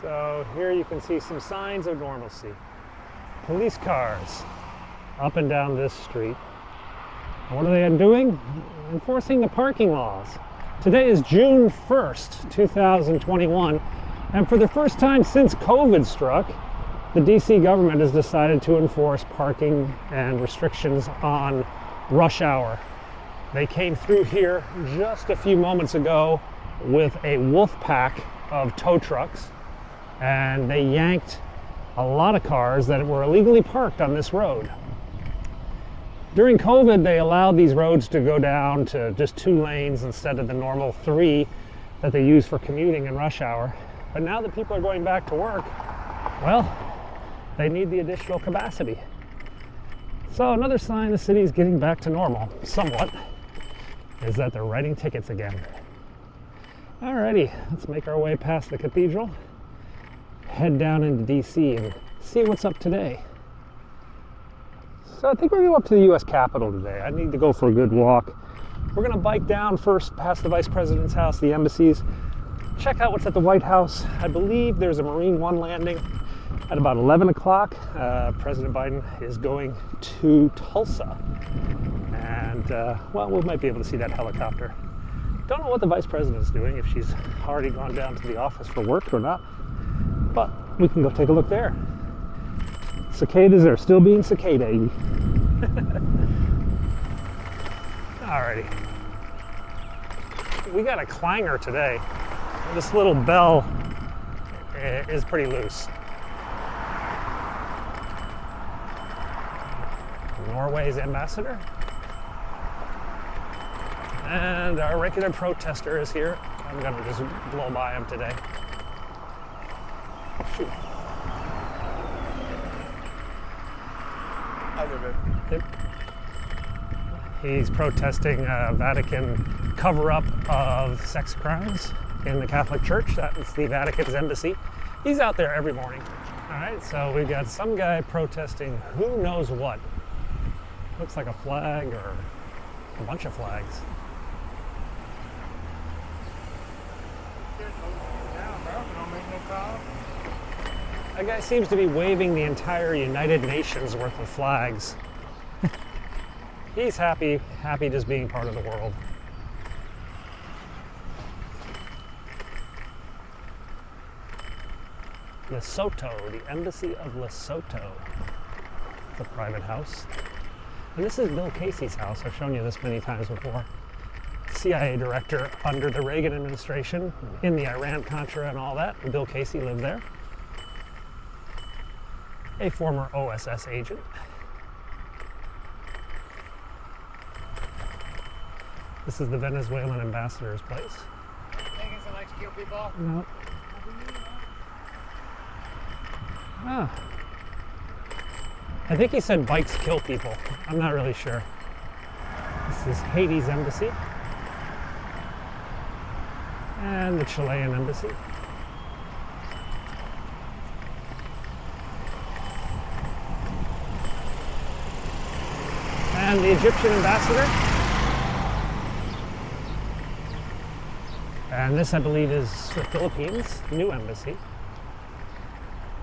So here you can see some signs of normalcy. Police cars up and down this street. And what are they doing? Enforcing the parking laws. Today is June 1st, 2021, and for the first time since COVID struck, the DC government has decided to enforce parking and restrictions on rush hour. They came through here just a few moments ago with a wolf pack of tow trucks, and they yanked a lot of cars that were illegally parked on this road. During COVID, they allowed these roads to go down to just 2 lanes instead of the normal 3 that they use for commuting in rush hour. But now that people are going back to work, well, they need the additional capacity. So another sign the city is getting back to normal, somewhat, is that they're writing tickets again. Alrighty, let's make our way past the cathedral, head down into DC and see what's up today. So I think we're going to go up to the U.S. Capitol today. I need to go for a good walk. We're going to bike down first past the Vice President's house, the Embassies, check out what's at the White House. I believe there's a Marine One landing at about 11 o'clock. President Biden is going to Tulsa. And, well, we might be able to see that helicopter. Don't know what the Vice President is doing, if she's already gone down to the office for work or not. But we can go take a look there. Cicadas are still being cicada-y. Alrighty. We got a clanger today. This little bell is pretty loose. Norway's ambassador. And our regular protester is here. I'm gonna just blow by him today. Shoot. Hi there, babe. Yep. He's protesting Vatican cover-up of sex crimes in the Catholic Church. That's the Vatican's embassy. He's out there every morning. All right, so we've got some guy protesting who knows what. Looks like a flag or a bunch of flags. That guy seems to be waving the entire United Nations worth of flags. He's happy just being part of the world. Lesotho, the Embassy of Lesotho. It's a private house. And this is Bill Casey's house. I've shown you this many times before. CIA director under the Reagan administration in the Iran-Contra and all that. Bill Casey lived there. A former OSS agent. This is the Venezuelan ambassador's place. Thinking I like to kill people? No. Ah. I think he said bikes kill people. I'm not really sure. This is Haiti's embassy. And the Chilean embassy. And the Egyptian ambassador. And this, I believe, is the Philippines, new embassy.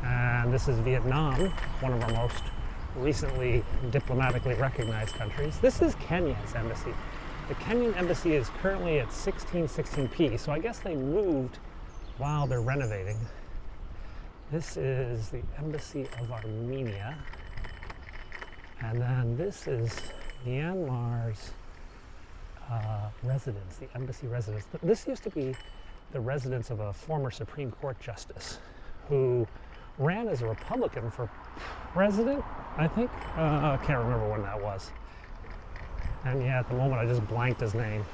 And this is Vietnam, one of our most recently diplomatically recognized countries. This is Kenya's embassy. The Kenyan embassy is currently at 1616p, so I guess they moved while they're renovating. This is the Embassy of Armenia. And then this is Myanmar's residence, the embassy residence. This used to be the residence of a former Supreme Court justice who ran as a Republican for president, I think. I can't remember when that was. And yeah, at the moment I just blanked his name.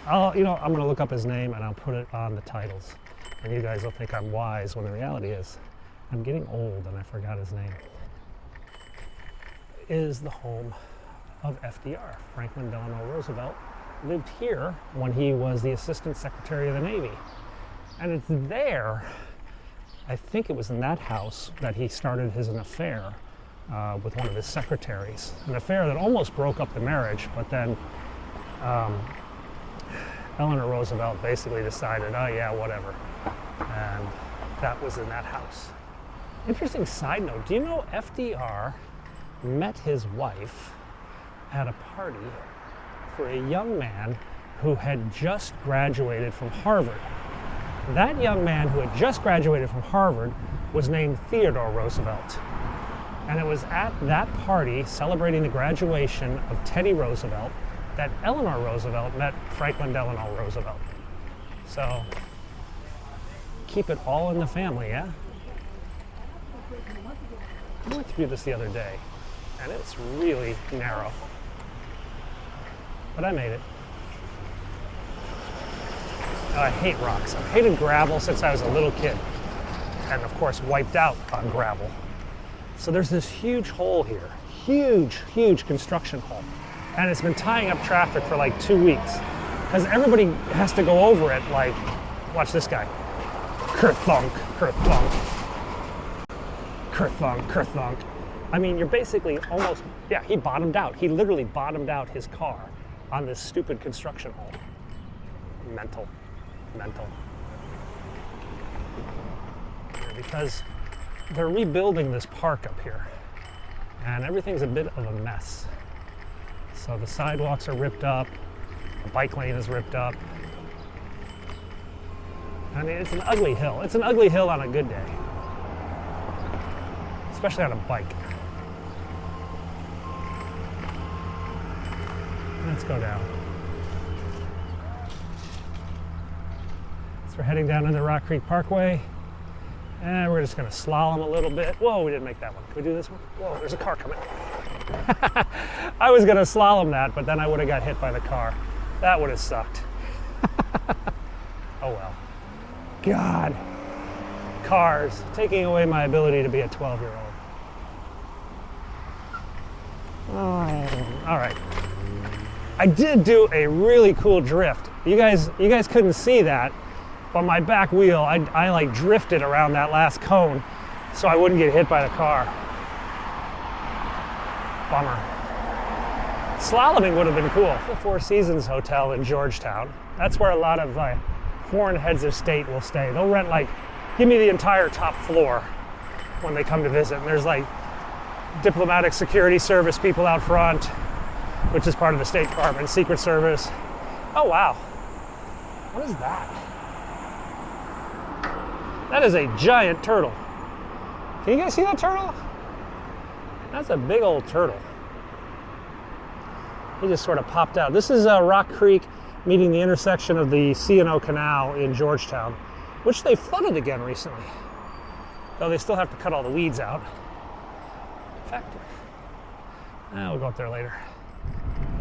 I'm gonna look up his name and I'll put it on the titles. And you guys will think I'm wise when the reality is I'm getting old and I forgot his name. Is the home of FDR. Franklin Delano Roosevelt lived here when he was the Assistant Secretary of the Navy. And it's there, I think it was in that house, that he started an affair with one of his secretaries. An affair that almost broke up the marriage, but then Eleanor Roosevelt basically decided, oh yeah, whatever. And that was in that house. Interesting side note, do you know FDR met his wife at a party for a young man who had just graduated from Harvard? That young man who had just graduated from Harvard was named Theodore Roosevelt. And it was at that party celebrating the graduation of Teddy Roosevelt that Eleanor Roosevelt met Franklin Delano Roosevelt. So, keep it all in the family, yeah? I went through this the other day, and it's really narrow. But I made it. I hate rocks. I've hated gravel since I was a little kid. And of course, wiped out on gravel. So there's this huge hole here. Huge construction hole. And it's been tying up traffic for like 2 weeks. Because everybody has to go over it like, watch this guy. Kerthunk, kerthunk. Kerthunk, kerthunk. I mean, you're basically almost, yeah, he bottomed out. He literally bottomed out his car on this stupid construction hole. Mental. Because they're rebuilding this park up here, and everything's a bit of a mess. So the sidewalks are ripped up, the bike lane is ripped up. I mean, it's an ugly hill. It's an ugly hill on a good day, especially on a bike. Let's go down. So we're heading down into Rock Creek Parkway, and we're just gonna slalom a little bit. Whoa, we didn't make that one. Can we do this one? Whoa, there's a car coming. I was gonna slalom that, but then I would have got hit by the car. That would have sucked. Oh well. God. Cars, taking away my ability to be a 12-year-old. Oh, all right. I did do a really cool drift. You guys couldn't see that, but my back wheel, I like drifted around that last cone so I wouldn't get hit by the car. Bummer. Slaloming would have been cool. The Four Seasons Hotel in Georgetown. That's where a lot of foreign heads of state will stay. They'll rent give me the entire top floor when they come to visit. And there's diplomatic security service people out front, which is part of the State Department, Secret Service. Oh wow, what is that? That is a giant turtle. Can you guys see that turtle? That's a big old turtle. He just sort of popped out. This is Rock Creek meeting the intersection of the C&O Canal in Georgetown, which they flooded again recently. Though they still have to cut all the weeds out. In fact, we'll go up there later.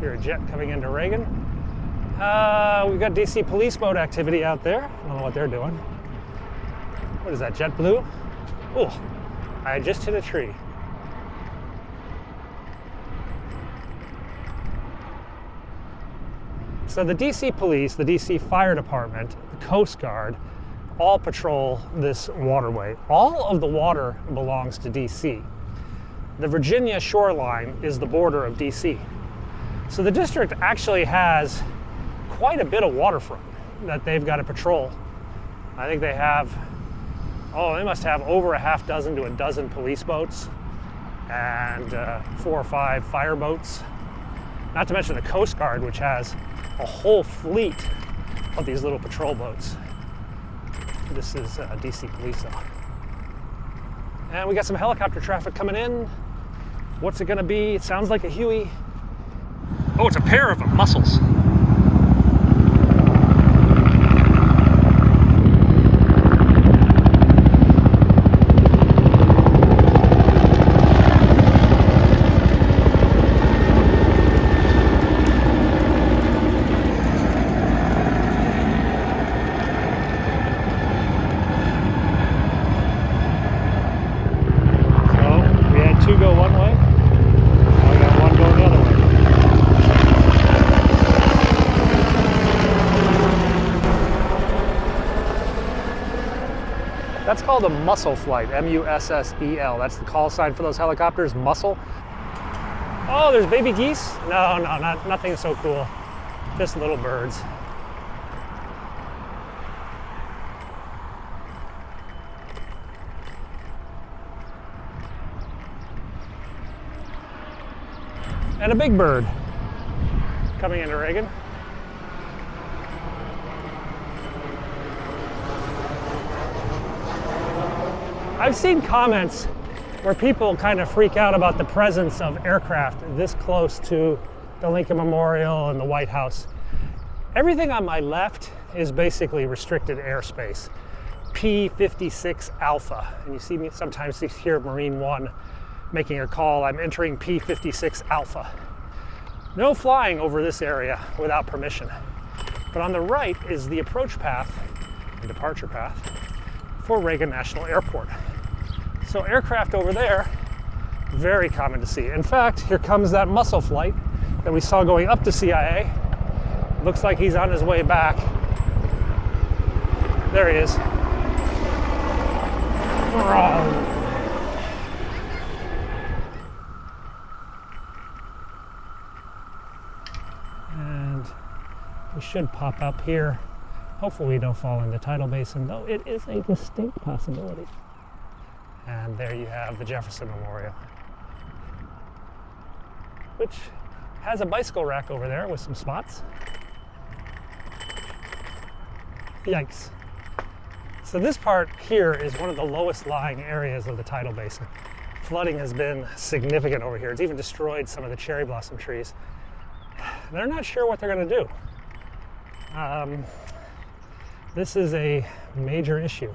Here's a jet coming into Reagan. We've got DC police boat activity out there. I don't know what they're doing. What is that, JetBlue? Oh, I just hit a tree. So the DC police, the DC fire department, the Coast Guard, all patrol this waterway. All of the water belongs to DC. The Virginia shoreline is the border of DC. So the district actually has quite a bit of waterfront that they've got to patrol. I think they have, they must have over a half dozen to a dozen police boats and 4 or 5 fire boats. Not to mention the Coast Guard, which has a whole fleet of these little patrol boats. This is DC police though. And we got some helicopter traffic coming in. What's it gonna be? It sounds like a Huey. Oh, it's a pair of them, mussels. That's called a mussel flight, M-U-S-S-E-L. That's the call sign for those helicopters, mussel. Oh, there's baby geese? No, nothing so cool. Just little birds. and a big bird coming into Reagan. I've seen comments where people kind of freak out about the presence of aircraft this close to the Lincoln Memorial and the White House. Everything on my left is basically restricted airspace, P56 Alpha. And you see me sometimes hear Marine One making a call, I'm entering P56 Alpha. No flying over this area without permission. But on the right is the approach path and departure path for Reagan National Airport. So aircraft over there, very common to see. In fact, here comes that mussel flight that we saw going up to CIA. Looks like he's on his way back. There he is. And we should pop up here. Hopefully we don't fall in the tidal basin, though it is a distinct possibility. And there you have the Jefferson Memorial, which has a bicycle rack over there with some spots. Yikes. So this part here is one of the lowest lying areas of the tidal basin. Flooding has been significant over here. It's even destroyed some of the cherry blossom trees. They're not sure what they're going to do. This is a major issue.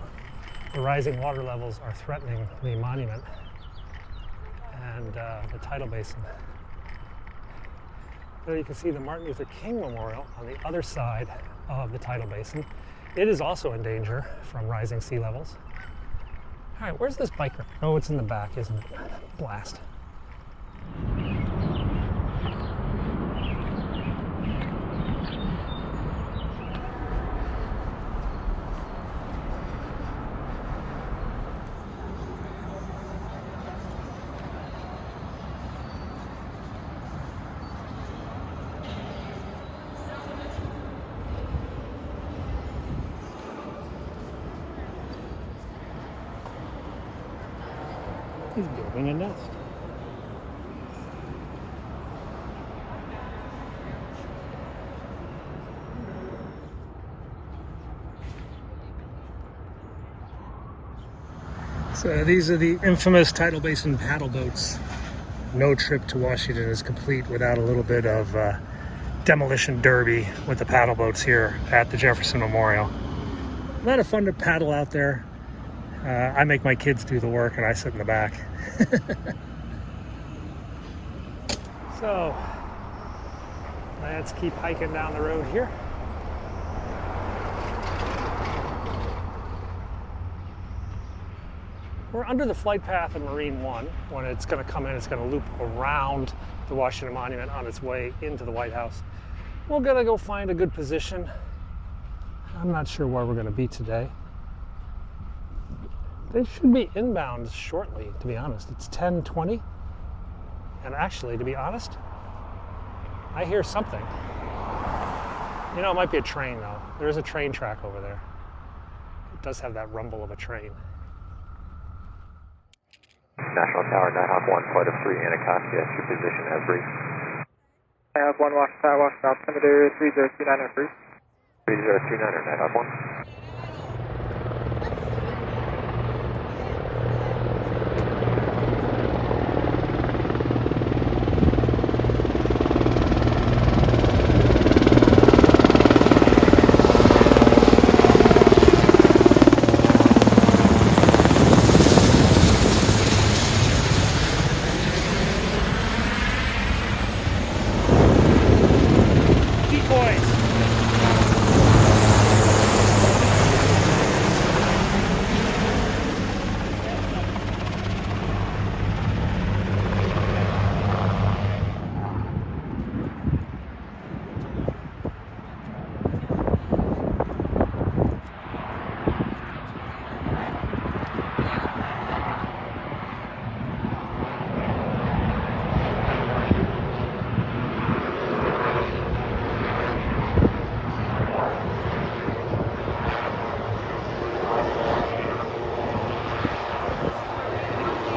The rising water levels are threatening the monument and the tidal basin. There you can see the Martin Luther King Memorial on the other side of the tidal basin. It is also in danger from rising sea levels. All right, where's this bike rack? Oh, it's in the back, isn't it? Blast. He's building a nest. So these are the infamous tidal basin paddle boats. No trip to Washington is complete without a little bit of demolition derby with the paddle boats here at the Jefferson Memorial. A lot of fun to paddle out there. I make my kids do the work and I sit in the back. So, let's keep hiking down the road here. We're under the flight path of Marine One. When it's going to come in, it's going to loop around the Washington Monument on its way into the White House. We're going to go find a good position. I'm not sure where we're going to be today. They should be inbound shortly, to be honest. It's 10:20. And actually, to be honest, I hear something. You know, it might be a train, though. There is a train track over there. It does have that rumble of a train. National Tower, Nighthawk 1, flight of 3, Anacostia, your position as briefed. Nighthawk 1, watch south, altimeter 3029 at brief. 3029, Nighthawk 1.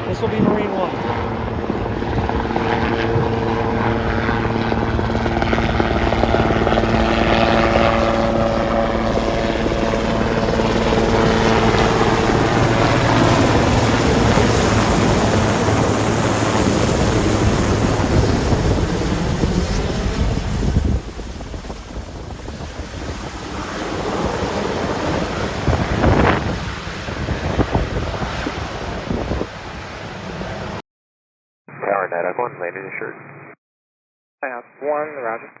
This will be Marine One. 1, roger.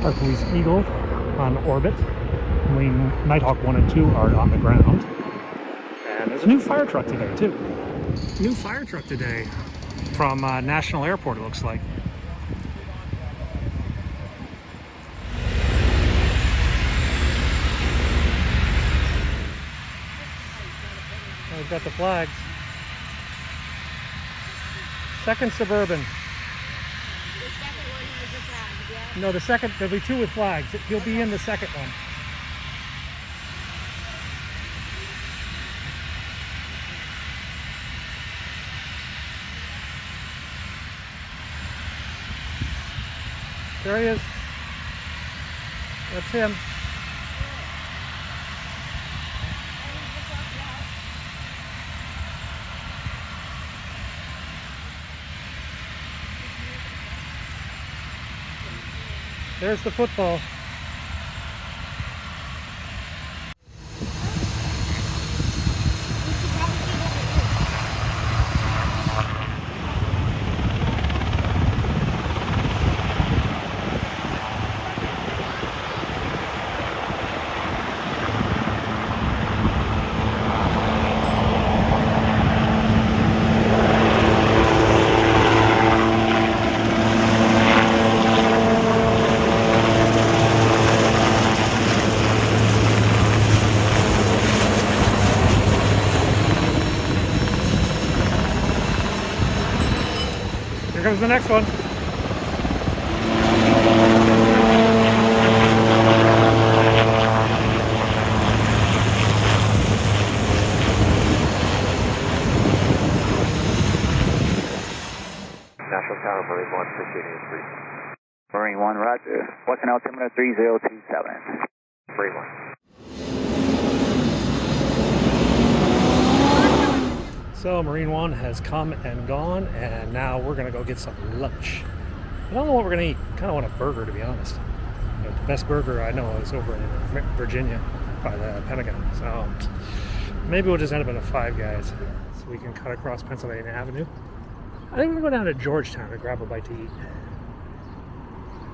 Our police Eagle on orbit. Nighthawk 1 and 2 are on the ground. And there's a new fire truck today, too. New fire truck today from National Airport, it looks like. We've got the flags. Second Suburban. The second one has a flag, yeah? No, the second, there'll be 2 with flags. He'll be in the second one. There he is. That's him. There's the football. Here comes the next one. National Tower, Marine 1, proceeding with 3. Marine 1, roger. Western altimeter 3027. Marine 1. So Marine 1 has come and gone, and now we're gonna go get some lunch. I don't know what we're gonna eat. Kind of want a burger, to be honest. But the best burger I know is over in Virginia by the Pentagon. So maybe we'll just end up at a Five Guys so we can cut across Pennsylvania Avenue. I think we're gonna go down to Georgetown to grab a bite to eat.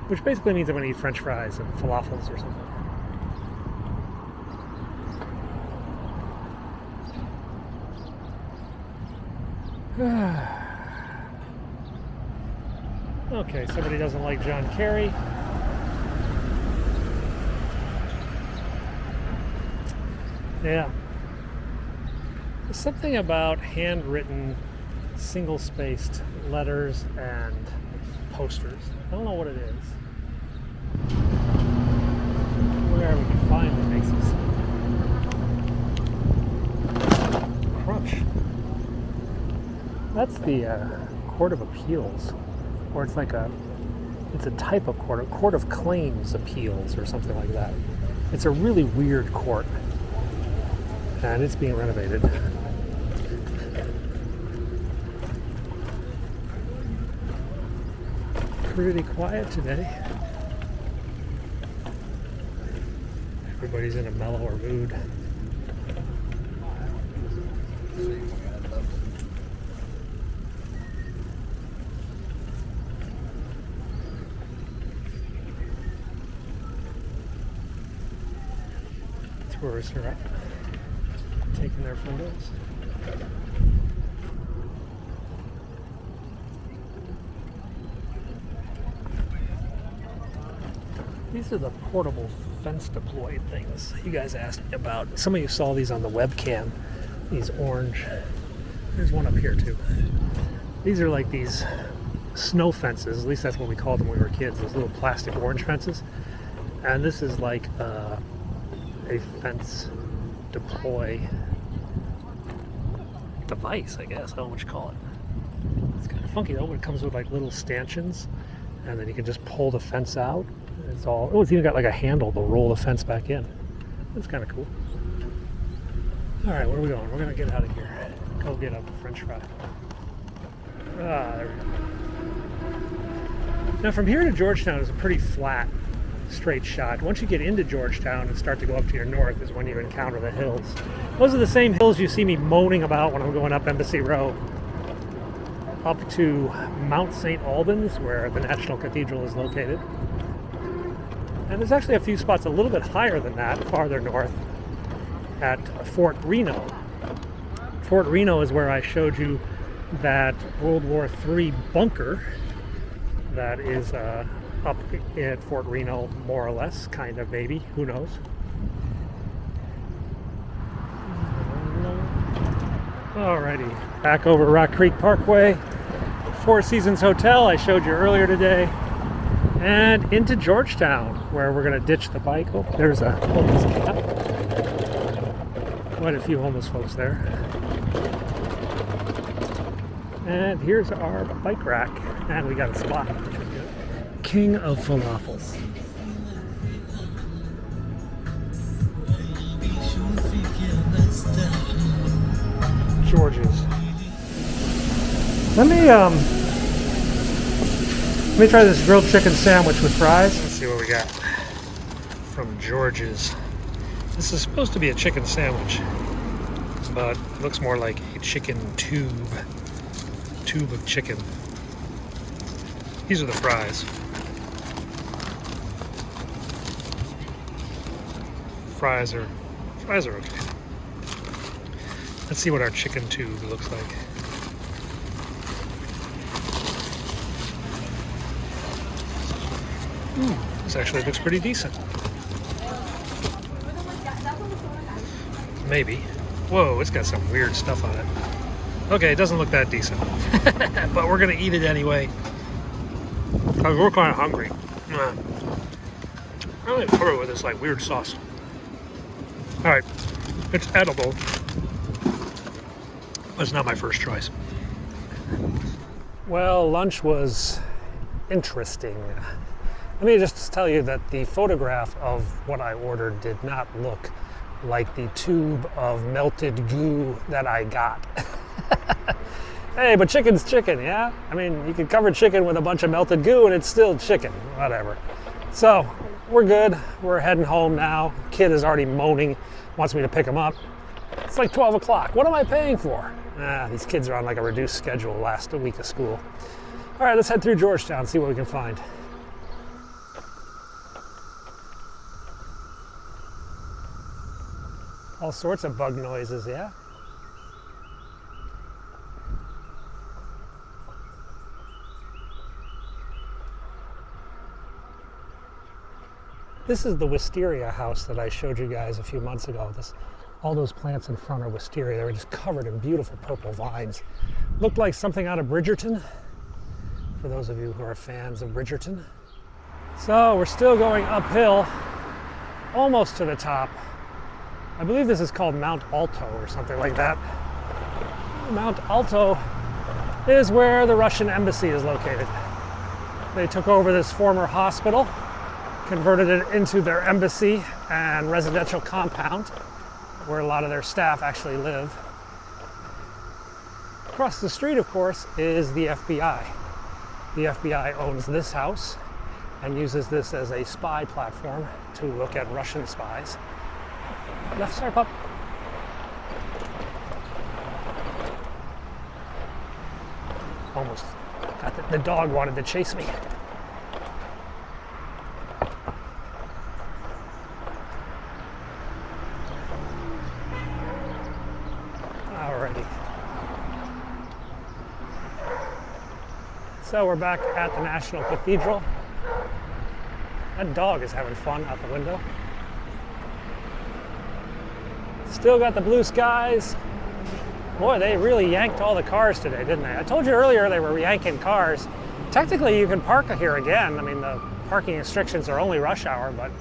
Which basically means I'm gonna eat French fries and falafels or something. Okay, somebody doesn't like John Kerry. Yeah. There's something about handwritten, single-spaced letters and posters. I don't know what it is. Where we can find what makes this crunch. That's the Court of Appeals, or it's like it's a type of court of claims appeals or something like that. It's a really weird court, and it's being renovated. Pretty quiet today. Everybody's in a mellower mood. Tourists are up, taking their photos. These are the portable fence deployed things you guys asked me about. Some of you saw these on the webcam. These orange. There's one up here too. These are like these snow fences. At least that's what we called them when we were kids. Those little plastic orange fences. And this is like a fence deploy device, I guess. I don't know what you call it. It's kind of funky though, but it comes with like little stanchions, and then you can just pull the fence out. It's all. Oh, it's even got like a handle to roll the fence back in. That's kind of cool. All right, where are we going? We're gonna get out of here. Go get a French fry. There we go. Now from here to Georgetown is a pretty flat, straight shot. Once you get into Georgetown and start to go up to your north is when you encounter the hills. Those are the same hills you see me moaning about when I'm going up Embassy Row. up to Mount St. Albans, where the National Cathedral is located. And there's actually a few spots a little bit higher than that, farther north, at Fort Reno. Fort Reno is where I showed you that World War III bunker that is up at Fort Reno, more or less, kind of, maybe, who knows. Alrighty, back over Rock Creek Parkway, Four Seasons Hotel I showed you earlier today, and into Georgetown, where we're going to ditch the bike. Oh, there's a homeless camp. Quite a few homeless folks there. And here's our bike rack, and we got a spot, which is good. King of Falafels. George's. Let me try this grilled chicken sandwich with fries. Let's see what we got from George's. This is supposed to be a chicken sandwich, but it looks more like a chicken tube of chicken. These are the fries. Fries are okay. Let's see what our chicken tube looks like. This actually looks pretty decent. Maybe. Whoa, it's got some weird stuff on it. Okay, it doesn't look that decent. But we're gonna eat it anyway. Because we're kind of hungry. I'm gonna cover it with this like weird sauce. Alright, it's edible. But it's not my first choice. Well, lunch was interesting. Let me just tell you that the photograph of what I ordered did not look like the tube of melted goo that I got. Hey, but chicken's chicken, yeah? I mean, you can cover chicken with a bunch of melted goo and it's still chicken, whatever. So, we're good. We're heading home now. Kid is already moaning, wants me to pick him up. It's like 12 o'clock. What am I paying for? These kids are on like a reduced schedule last week of school. All right, let's head through Georgetown, see what we can find. All sorts of bug noises, yeah? This is the wisteria house that I showed you guys a few months ago. All those plants in front are wisteria. They were just covered in beautiful purple vines. Looked like something out of Bridgerton, for those of you who are fans of Bridgerton. So we're still going uphill, almost to the top. I believe this is called Mount Alto or something like that. Mount Alto is where the Russian embassy is located. They took over this former hospital, converted it into their embassy and residential compound, where a lot of their staff actually live. Across the street, of course, is the FBI. The FBI owns this house and uses this as a spy platform to look at Russian spies. Left side, pup. Almost got the dog wanted to chase me. Alrighty. So we're back at the National Cathedral. That dog is having fun out the window. Still got the blue skies. Boy, they really yanked all the cars today, didn't they? I told you earlier they were yanking cars. Technically, you can park here again. I mean, the parking restrictions are only rush hour, but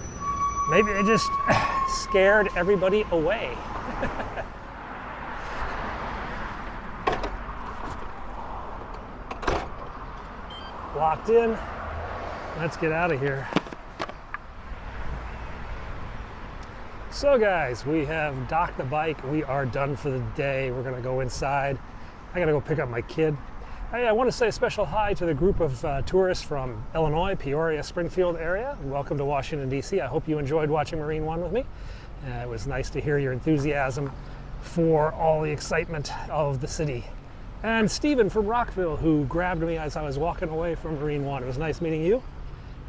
maybe they just scared everybody away. Locked in. Let's get out of here. So guys, we have docked the bike. We are done for the day. We're gonna go inside. I gotta go pick up my kid. Hey, I want to say a special hi to the group of tourists from Illinois, Peoria, Springfield area. Welcome to Washington, D.C. I hope you enjoyed watching Marine One with me. It was nice to hear your enthusiasm for all the excitement of the city And Stephen from Rockville, who grabbed me as I was walking away from Marine One. It was nice meeting you,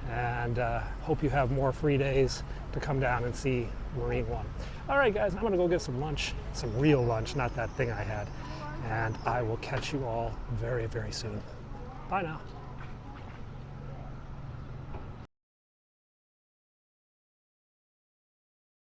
and hope you have more free days to come down and see Marine One. All right, guys, I'm gonna go get some lunch, some real lunch, not that thing I had, and I will catch you all very, very soon. Bye now.